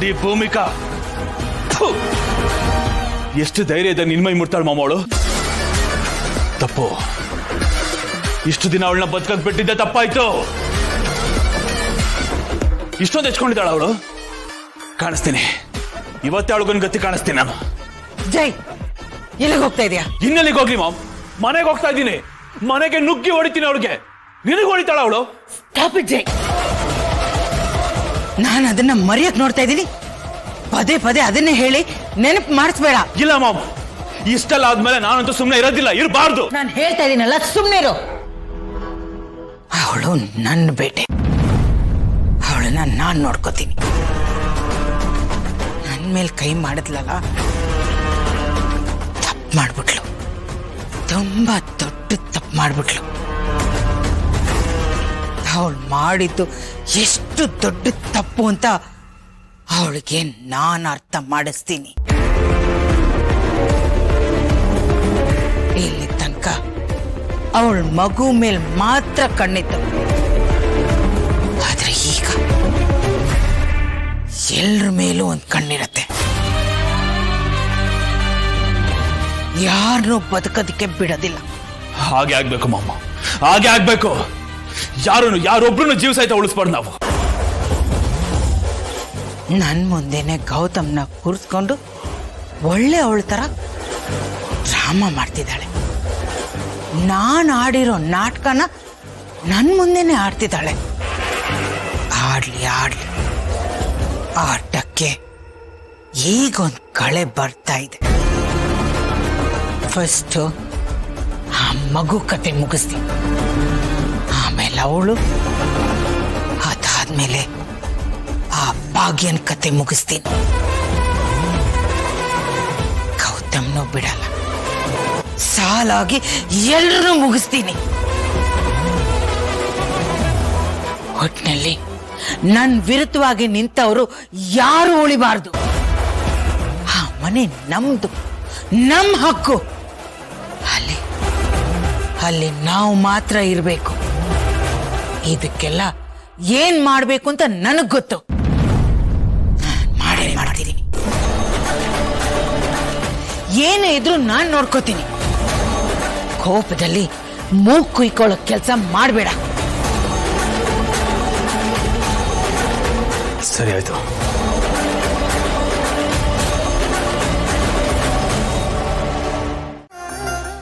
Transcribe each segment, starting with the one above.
ಈ ಭೂಮಿಕಾ ಎಷ್ಟು ಧೈರ್ಯ ಇದೆ ನಿನ್ಮೈ ಮುಡ್ತಾಳ ಮಾಮವಳು. ತಪ್ಪು. ಇಷ್ಟು ದಿನ ಅವಳನ್ನ ಬದುಕಕ್ ಬಿಟ್ಟಿದ್ದೆ ತಪ್ಪಾಯ್ತು. ಇಷ್ಟೊಂದು ಹೆಚ್ಕೊಂಡಿದ್ದಾಳ ಅವಳು. ಕಾಣಿಸ್ತೀನಿ ಇವತ್ತೇ ಅವಳಿಗೊಂದು ಗತಿ ಕಾಣಿಸ್ತೀನಿ ನಾನು. ಜೈ ಎಲ್ಲಿಗೆ ಹೋಗ್ತಾ ಇದೀಯಾ? ಇನ್ನೆಲ್ಲಿಗೆ ಹೋಗ್ಲಿ ಮಾಮ್? ಮನೆಗೆ ಹೋಗ್ತಾ ಇದ್ದೀನಿ. ಮನೆಗೆ ನುಗ್ಗಿ ಹೊಡಿತೀನಿ ಅವಳಿಗೆ. ನಿನಗೆ ಹೊಡಿತಾಳ ಅವಳು? ಜೈ, ನಾನು ಅದನ್ನ ಮರೆಯಕ್ ನೋಡ್ತಾ ಇದ್ದೀನಿ. ಪದೇ ಪದೇ ಅದನ್ನೇ ಹೇಳಿ ನೆನಪು ಮಾಡಿಸ್ಬೇಡ. ಇಲ್ಲ ಮಾಮ್, ಇಷ್ಟೆಲ್ಲ ಆದ್ಮೇಲೆ ನಾನಂತೂ ಸುಮ್ಮನೆ ಇರೋದಿಲ್ಲ, ಇರಬಾರ್ದು. ನಾನು ಹೇಳ್ತಾ ಇದ್ದೀನಲ್ಲ, ಸುಮ್ಮನೆ ಇರು. ಅವಳು ನನ್ನ ಬೇಟೆ. ಅವಳನ್ನ ನಾನು ನೋಡ್ಕೋತೀನಿ. ನನ್ನ ಮೇಲೆ ಕೈ ಮಾಡಿದ್ಲಲ್ಲ, ತಪ್ಪು ಮಾಡ್ಬಿಟ್ಲು. ತುಂಬಾ ದೊಡ್ಡ ತಪ್ಪು ಮಾಡ್ಬಿಟ್ಲು. ಅವಳು ಮಾಡಿದ್ದು ಎಷ್ಟು ದೊಡ್ಡ ತಪ್ಪು ಅಂತ ಅವಳಿಗೆ ನಾನು ಅರ್ಥ ಮಾಡಿಸ್ತೀನಿ. ಇಲ್ಲಿ ತನಕ ಅವಳ ಮಗು ಮೇಲೆ ಮಾತ್ರ ಕಣ್ಣಿತ್ತು. ಆದ್ರೆ ಈಗ ಎಲ್ಲರ ಮೇಲೂ ಒಂದು ಕಣ್ಣಿರತ್ತೆ. ಯಾರನ್ನೂ ಬದುಕೋದಕ್ಕೆ ಬಿಡೋದಿಲ್ಲ. ಹಾಗೆ ಆಗ್ಬೇಕು ಮಾಮ, ಹಾಗೆ ಆಗ್ಬೇಕು. ಯಾರೊಬ್ರು ಜೀವ ಸಹಿತ ಉಳಿಸ್ಬಾರ್ದು ನಾವು. ನನ್ನ ಮುಂದೆನೆ ಗೌತಮ್ನ ಕೂರಿಸ್ಕೊಂಡು ಒಳ್ಳೆ ಅವಳ ತರ ಡ್ರಾಮಾ ಮಾಡ್ತಿದ್ದಾಳೆ. ನಾನು ಆಡಿರೋ ನಾಟಕನ ನನ್ನ ಮುಂದೆನೆ ಆಡ್ತಿದ್ದಾಳೆ. ಆಡ್ಲಿ ಆಡ್ಲಿ. ಆಟಕ್ಕೆ ಈಗೊಂದು ಕಳೆ ಬರ್ತಾ ಇದೆ. ಫಸ್ಟು ಆ ಮಗು ಕತೆ ಮುಗಿಸ್ತೀನಿ, ಆಮೇಲೆ ಅವಳು, ಅದಾದ್ಮೇಲೆ ಆ ಭಾಗ್ಯನ್ ಕತೆ ಮುಗಿಸ್ತೀನಿ. ಗೌತಮ್ನೂ ಬಿಡಲ್ಲ, ಸಾಲಾಗಿ ಎಲ್ಲರೂ ಮುಗಿಸ್ತೀನಿ. ಒಟ್ನಲ್ಲಿ ನನ್ನ ವಿರುದ್ಧವಾಗಿ ನಿಂತವರು ಯಾರು ಉಳಿಬಾರ್ದು. ಆ ಮನೆ ನಮ್ದು, ನಮ್ಮ ಹಕ್ಕು. ಅಲ್ಲಿ ನಾವು ಮಾತ್ರ ಇರಬೇಕು. ಇದಕ್ಕೆಲ್ಲ ಏನ್ ಮಾಡ್ಬೇಕು ಅಂತ ನನಗ್ ಗೊತ್ತು. ಮಾಡ್ತೀನಿ. ಏನೇ ಇದ್ರೂ ನಾನ್ ನೋಡ್ಕೋತೀನಿ. ಕೋಪದಲ್ಲಿ ಮೂಗ್ ಕುಯ್ಕೊಳ್ಳೋ ಕೆಲಸ ಮಾಡಬೇಡ. ಸರಿ ಆಯ್ತು.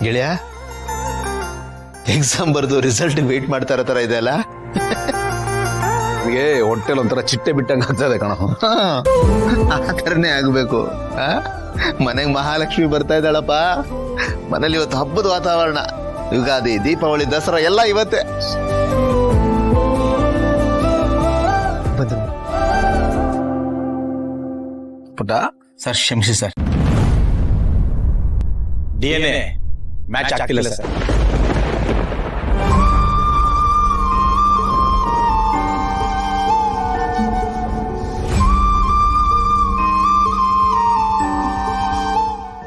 ಗೆಳೆಯ, ಎಕ್ಸಾಮ್ ಬರೆದು ರಿಸಲ್ಟ್ ವೇಟ್ ಮಾಡ್ತಾ ಇರೋ ತರ ಇದೆ ಅಲ್ಲ? ನನಗೆ ಹೊಟ್ಟೆಲ್ ಒಂಥರ ಚಿಟ್ಟೆ ಬಿಟ್ಟಂಗೆ ಆಗ್ತದೆ ಕಣ. ಆ ಥರನೇ ಆಗ್ಬೇಕು. ಮನೆಗೆ ಮಹಾಲಕ್ಷ್ಮಿ ಬರ್ತಾ ಇದ್ದಾಳಪ್ಪ. ಮನೇಲಿ ಇವತ್ತು ಹಬ್ಬದ ವಾತಾವರಣ. ಯುಗಾದಿ, ದೀಪಾವಳಿ, ದಸರಾ ಎಲ್ಲ ಇವತ್ತೇ. ಪುಟ್ಟ ಸರ್, ಕ್ಷಮಿಸಿ ಸರ್. DNA ಮ್ಯಾಚ್ ಆಗ್ತಿಲ್ಲ ಸರ್.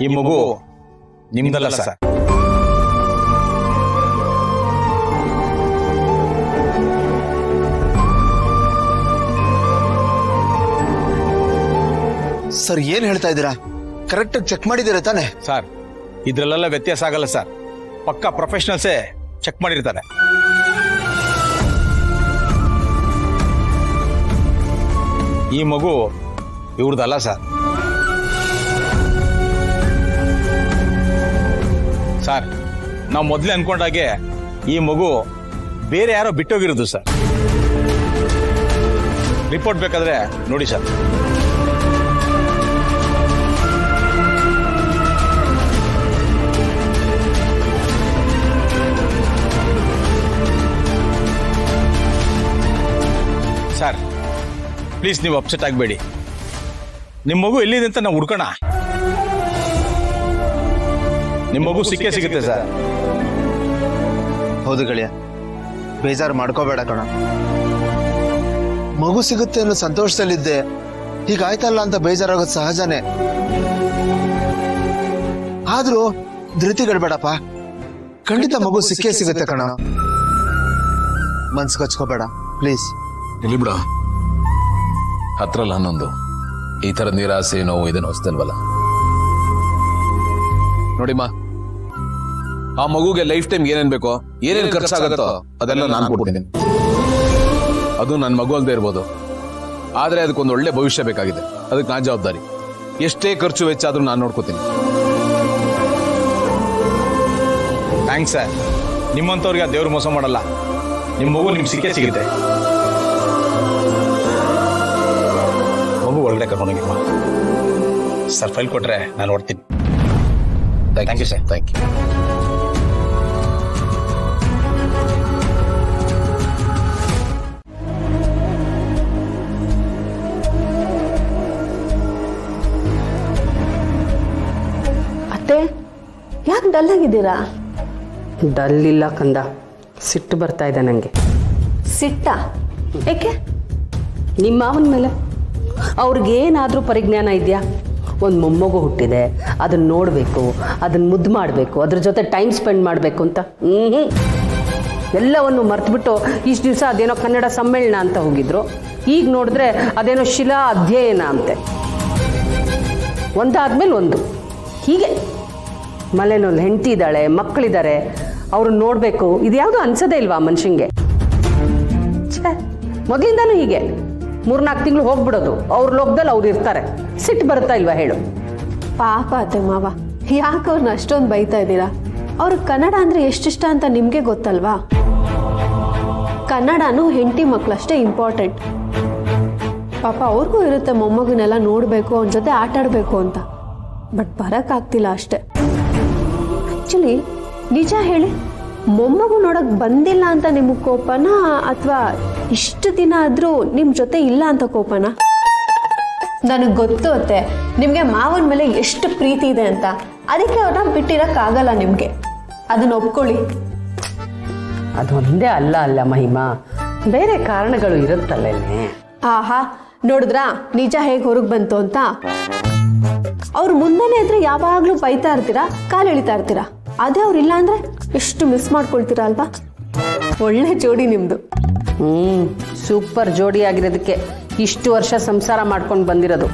ಈ ಮಗು ನಿಮ್ದಲ್ಲ ಸರ್. ಸರ್, ಏನ್ ಹೇಳ್ತಾ ಇದ್ದೀರಾ? ಕರೆಕ್ಟ್ ಆಗಿ ಚೆಕ್ ಮಾಡಿದ್ದೀರಾ ತಾನೆ? ಸರ್, ಇದ್ರಲ್ಲೆಲ್ಲ ವ್ಯತ್ಯಾಸ ಆಗಲ್ಲ ಸರ್. ಪಕ್ಕಾ ಪ್ರೊಫೆಷನಲ್ಸೇ ಚೆಕ್ ಮಾಡಿರ್ತಾರೆ. ಈ ಮಗು ಇವ್ರದಲ್ಲ ಸರ್. ಸರ್, ನಾವು ಮೊದಲೇ ಅನ್ಕೊಂಡಾಗೆ ಈ ಮಗು ಬೇರೆ ಯಾರೋ ಬಿಟ್ಟೋಗಿರೋದು ಸರ್. ರಿಪೋರ್ಟ್ ಬೇಕಾದ್ರೆ ನೋಡಿ ಸರ್. ಸರ್, ಪ್ಲೀಸ್ ನೀವು ಅಪ್ಸೆಟ್ ಆಗಬೇಡಿ. ನಿಮ್ಮ ಮಗು ಎಲ್ಲಿದೆ ಅಂತ ನಾವು ಹುಡ್ಕೋಣ. ನಿಮ್ಮ ಮಗು ಸಿಕ್ಕೇ ಸಿಗುತ್ತೆ ಸರ್. ಹೌದು ಗೆಳೆಯ, ಬೇಜಾರು ಮಾಡ್ಕೋಬೇಡ ಕಣ. ಮಗು ಸಿಗುತ್ತೆ ಅನ್ನೋ ಸಂತೋಷದಲ್ಲಿದ್ದೆ. ಹೀಗಾಯ್ತಲ್ಲ ಅಂತ ಬೇಜಾರಾಗೋದು ಸಹಜನೇ. ಆದ್ರೂ ಧೃತಿಗಡ್ಬೇಡಪ್ಪ. ಖಂಡಿತ ಮಗು ಸಿಕ್ಕೇ ಸಿಗುತ್ತೆ ಕಣ. ಮನ್ಸು ಕಚ್ಕೋಬೇಡ ಪ್ಲೀಸ್. ಇಲ್ಲಿ ಬಿಡ, 10ರಲ್ಲಿ 11 ಈ ತರ ನಿರಾಸೆ ನೋವು ಇದನ್ನು ಹೊಸ್ತಲ್ವಲ್ಲ. ನೋಡಿಮ್ಮ, ಆ ಮಗುಗೆ ಲೈಫ್ ಟೈಮ್ ಏನೇನ್ ಬೇಕೋ, ಏನೇನ್ ಖರ್ಚಾಗತ್ತೋ ಅದೆಲ್ಲ ನಾನು ಕೊಡ್ತೀನಿ. ಅದು ನನ್ನ ಮಗು ಅಲ್ದೇ ಇರ್ಬೋದು, ಆದ್ರೆ ಅದಕ್ಕೊಂದು ಒಳ್ಳೆ ಭವಿಷ್ಯ ಬೇಕಾಗಿದೆ. ಅದಕ್ಕೆ ನಾನ್ ಜವಾಬ್ದಾರಿ. ಎಷ್ಟೇ ಖರ್ಚು ವೆಚ್ಚ ಆದ್ರೂ ನಾನು ನೋಡ್ಕೋತೀನಿ. Thanks sir. ನಿಮ್ಮಂಥವ್ರಿಗೆ ಆ ದೇವ್ರು ಮೋಸ ಮಾಡಲ್ಲ. ನಿಮ್ಮ ಮಗು ನಿಮ್ಗೆ ಸಿಗುತ್ತೆ. ಮಗು ಒಳಗಡೆ ಕರ್ಕೊಂಡೋಗಿಮ್ಮ. ಸರ್ ಫೈಲ್ ಕೊಟ್ರೆ ನಾನು ನೋಡ್ತೀನಿ. Thank you sir. Thank you. ಅತ್ತೆ, ಯಾಕೆ ಡಲ್ ಆಗಿದ್ದೀರಾ? ಡಲ್ ಇಲ್ಲ ಕಂದ, ಸಿಟ್ಟು ಬರ್ತಾ ಇದೆ ನನಗೆ. ಸಿಟ್ಟ? ಏಕೆ? ನಿಮ್ಮ ಮಾವನ ಮೇಲೆ ಅವ್ರಿಗೇನಾದರೂ ಪರಿಜ್ಞಾನ ಇದೆಯಾ? ಒಂದು ಮೊಮ್ಮಗು ಹುಟ್ಟಿದೆ, ಅದನ್ನ ನೋಡಬೇಕು, ಅದನ್ನ ಮುದ್ದು ಮಾಡಬೇಕು, ಅದ್ರ ಜೊತೆ ಟೈಮ್ ಸ್ಪೆಂಡ್ ಮಾಡಬೇಕು ಅಂತ ಎಲ್ಲವನ್ನು ಮರ್ತ್ಬಿಟ್ಟು ಇಷ್ಟು ದಿವಸ ಅದೇನೋ ಕನ್ನಡ ಸಮ್ಮೇಳನ ಅಂತ ಹೋಗಿದ್ರು. ಈಗ ನೋಡಿದ್ರೆ ಅದೇನೋ ಶಿಲಾ ಅಧ್ಯಯನ ಅಂತೆ. ಒಂದಾದ್ಮೇಲೆ ಒಂದು ಹೀಗೆ. ಮಲೆನಲ್ಲಿ ಹೆಂಡತಿ ಇದ್ದಾಳೆ, ಮಕ್ಕಳಿದ್ದಾರೆ, ಅವ್ರನ್ನ ನೋಡಬೇಕು, ಇದ್ಯಾವುದೂ ಅನ್ಸೋದೇ ಇಲ್ವಾ ಮನುಷ್ಯಂಗೆ? ಛೇ, ಮೊದಲಿಂದಾನು ಹೀಗೆ 3-4 ತಿಂಗಳು ಹೋಗ್ಬಿಡೋದು, ಅವ್ರ ಲೋಕದಲ್ಲಿ ಅವ್ರು ಇರ್ತಾರೆ. ಸಿಟ್ಟು ಬರುತ್ತಾ ಇಲ್ವಾ ಹೇಳು? ಪಾಪ ಅತ್ತೆ ಮಾವ, ಯಾಕೆ ಅವ್ರನ್ನ ಅಷ್ಟೊಂದು ಬೈತಾ ಇದ್ದೀರಾ? ಅವ್ರಿಗೆ ಕನ್ನಡ ಅಂದರೆ ಎಷ್ಟಿಷ್ಟ ಅಂತ ನಿಮಗೆ ಗೊತ್ತಲ್ವಾ? ಕನ್ನಡನೂ ಹೆಂಡತಿ ಮಕ್ಕಳಷ್ಟೇ ಇಂಪಾರ್ಟೆಂಟ್. ಪಾಪ ಅವ್ರಿಗೂ ಇರುತ್ತೆ ಮೊಮ್ಮಗನೆಲ್ಲ ನೋಡಬೇಕು, ಅವನ ಜೊತೆ ಆಟ ಆಡಬೇಕು ಅಂತ. ಬಟ್ ಬರೋಕ್ಕಾಗ್ತಿಲ್ಲ ಅಷ್ಟೆ. ಆ್ಯಕ್ಚುಲಿ ನಿಜ ಹೇಳಿ, ಮೊಮ್ಮಗು ನೋಡೋಕೆ ಬಂದಿಲ್ಲ ಅಂತ ನಿಮಗೆ ಕೋಪನಾ, ಅಥವಾ ಇಷ್ಟು ದಿನ ಆದರೂ ನಿಮ್ಮ ಜೊತೆ ಇಲ್ಲ ಅಂತ ಕೋಪನಾ? ನನಗೆ ಗೊತ್ತು ಅತ್ತೆ, ನಿಮಗೆ ಮಾವನ ಮೇಲೆ ಎಷ್ಟು ಪ್ರೀತಿ ಇದೆ ಅಂತ. ಅದಕ್ಕೆ ಅವ್ರನ್ನ ಬಿಟ್ಟಿರೋಕ್ಕಾಗಲ್ಲ ನಿಮಗೆ, ಅದನ್ನ ಒಪ್ಕೊಳ್ಳಿ. ಅದೊಂದೇ ಅಲ್ಲ ಮಹಿಮಾ, ಬೇರೆ ಕಾರಣಗಳು ಇರುತ್ತಲ್ಲೇನೆ. ಆಹಾ, ನೋಡಿದ್ರಾ ನಿಜ ಹೇಗೆ ಹೊರಗೆ ಬಂತು ಅಂತ? ಅವ್ರು ಮುಂದೆನೇ ಇದ್ರೆ ಯಾವಾಗಲೂ ಬೈತಾ ಇರ್ತೀರಾ, ಕಾಲು ಎಳಿತಾ ಇರ್ತೀರಾ. ಅದೇ ಅವ್ರಿಲ್ಲ ಅಂದ್ರೆ ಎಷ್ಟು ಮಿಸ್ ಮಾಡ್ಕೊಳ್ತೀರಾ ಅಲ್ವಾ? ಒಳ್ಳೆ ಜೋಡಿ ನಿಮ್ದು. ಸೂಪರ್ ಜೋಡಿ ಆಗಿರೋದಕ್ಕೆ ಇಷ್ಟು ವರ್ಷ ಸಂಸಾರ ಮಾಡ್ಕೊಂಡು ಬಂದಿರೋದು.